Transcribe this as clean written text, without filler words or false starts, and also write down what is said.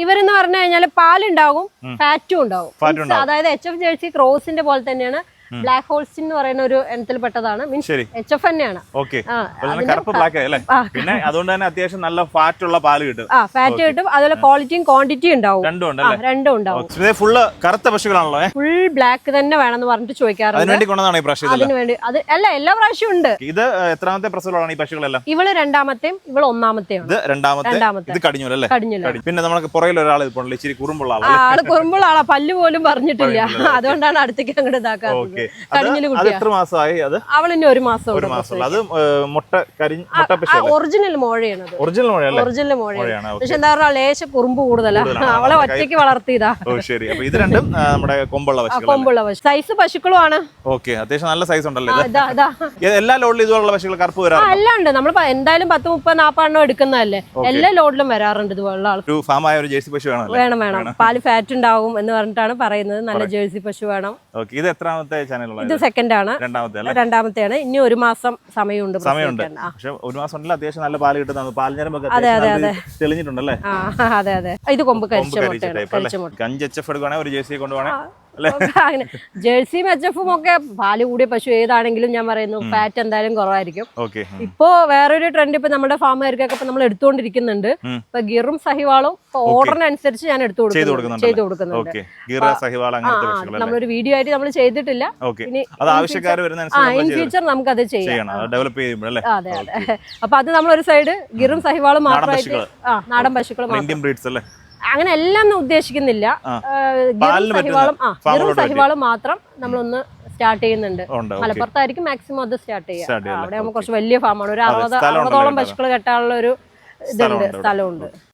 ഇവരെന്ന് പറഞ്ഞു കഴിഞ്ഞാൽ പാലുണ്ടാകും, ഫാറ്റും ഉണ്ടാവും. അതായത് HF ജേഴ്സി ക്രോസിന്റെ പോലെ തന്നെയാണ്. ബ്ലാക്ക് ഹോൾസ്റ്റിൻ എന്ന് പറയുന്ന ഒരു ഇനത്തിൽപ്പെട്ടതാണ്. മീൻസ് HF തന്നെയാണ്. പിന്നെ അതുകൊണ്ട് തന്നെ അത്യാവശ്യം നല്ല ഫാറ്റ് ഉള്ള പാല് കിട്ടും. ഫാറ്റ് കിട്ടും, അതുപോലെ ക്വാളിറ്റിയും ക്വാണ്ടിറ്റിയും ഉണ്ടാവും. രണ്ടും ഉണ്ടാവും. ഫുള്ള് കറുത്ത പശുക്കളാണല്ലോ. ഫുൾ ബ്ലാക്ക് തന്നെ വേണമെന്ന് പറഞ്ഞിട്ട് ചോദിക്കാറുണ്ട്. അതിനുവേണ്ടി അത് അല്ല, എല്ലാ പ്രാവശ്യവും ഉണ്ട്. ഇത് എത്രാമത്തെ പ്രസവമാണ് ഈ പശുക്കളെല്ലാം? ഇവള് രണ്ടാമത്തെയും ഇവള് ഒന്നാമത്തെയും. രണ്ടാമത്തെ കഴിഞ്ഞു. പിന്നെ നമുക്ക് പുറകിൽ ഒരാൾ ഇച്ചിരി കുറുമ്പുള്ള ആള് കുറുമ്പുള്ള ആളാ, പല്ല് പോലും പറഞ്ഞിട്ടില്ല. അതുകൊണ്ടാണ് അടുത്തേക്ക് അങ്ങോട്ട് ഇതാക്കാറ്. എത്ര മാസമായി അത്? അവളിന് 1 മാസം. അത് ഒറിജിനൽ മോഴയാണ്. ഒറിജിനൽ മോഴയാണ്. പക്ഷെ എന്താ പറയുക, ലേശ കുറുമ്പ് കൂടുതലാണ്. അവളെ ഒറ്റയ്ക്ക് വളർത്തിയതാ. ഇത് രണ്ടും നമ്മുടെ കൊമ്പുള്ള പശു. സൈസ് പശുക്കളുമാണ്. അത്യാവശ്യം നല്ല സൈസ് ഉണ്ടല്ലോ. എല്ലാ ലോഡിലും ഇതുപോലുള്ള പശുക്കൾ കറുപ്പ് വരാറുണ്ട്? എല്ലാം ഉണ്ട്. നമ്മൾ എന്തായാലും 10, 30, 40 എണ്ണം എടുക്കുന്നതല്ലേ. എല്ലാ ലോഡിലും വരാറുണ്ട് ഇതുപോലുള്ള ആൾ. ഒരു ജേഴ്സി പശു വേണം. പാല് ഫാറ്റ് ഉണ്ടാവും എന്ന് പറഞ്ഞിട്ടാണ് പറയുന്നത്. നല്ല ജേഴ്സി പശു വേണം. ഇത് എത്രാമത്തെ ചാനൽ? ഇത് സെക്കൻഡ് ആണ്. രണ്ടാമത്തെയാണ്. ഇനി 1 മാസം സമയമുണ്ട്. പക്ഷെ 1 മാസം ഉണ്ടല്ലോ, അത്യാവശ്യം നല്ല പാല് കിട്ടുന്നത്. പാലിഞ്ഞരമ്പൊക്കെ തെളിഞ്ഞിട്ടുണ്ടല്ലേ? അതെ. ഇത് കൊമ്പ് കരിച്ച മുട്ടയാണ്. 5 HF എടുക്കുകയാണെങ്കിൽ ഒരു ജേഴ്സിയെ കൊണ്ടുപോകണേ. ജേഴ്സിയും HF ഒക്കെ പാല് കൂടിയ പശു ഏതാണെങ്കിലും ഞാൻ പറയുന്നു ഫാറ്റ് എന്തായാലും കുറവായിരിക്കും. ഇപ്പോ വേറൊരു ട്രെൻഡ് ഇപ്പൊ നമ്മുടെ ഫാമുകാർക്കൊക്കെ നമ്മൾ എടുത്തുകൊണ്ടിരിക്കുന്നുണ്ട്. ഇപ്പൊ ഗിറും സഹിവാളും ഓർഡറിനനുസരിച്ച് ഞാൻ ചെയ്തു കൊടുക്കുന്നുണ്ട്. നമ്മളൊരു വീഡിയോ ആയിട്ട് നമ്മൾ ചെയ്തിട്ടില്ല. ഇൻ ഫ്യൂച്ചർ നമുക്ക് അത് ചെയ്യാം. അതെ. അപ്പൊ അത് നമ്മളൊരു സൈഡ് ഗിറും സഹിവാളും മാത്രമായിട്ട് നാടൻ പശുക്കൾ മാത്രം, അങ്ങനെ എല്ലാം ഉദ്ദേശിക്കുന്നില്ല. ഗിറും സഹിവാളും മാത്രം നമ്മളൊന്ന് സ്റ്റാർട്ട് ചെയ്യുന്നുണ്ട്. മലപ്പുറത്തായിരിക്കും മാക്സിമം അത് സ്റ്റാർട്ട് ചെയ്യുക. അവിടെ നമുക്ക് കുറച്ച് വലിയ ഫാമാണ്. ഒരു 60-ഓളം പശുക്കൾ കെട്ടാനുള്ള ഒരു സ്ഥലമുണ്ട്.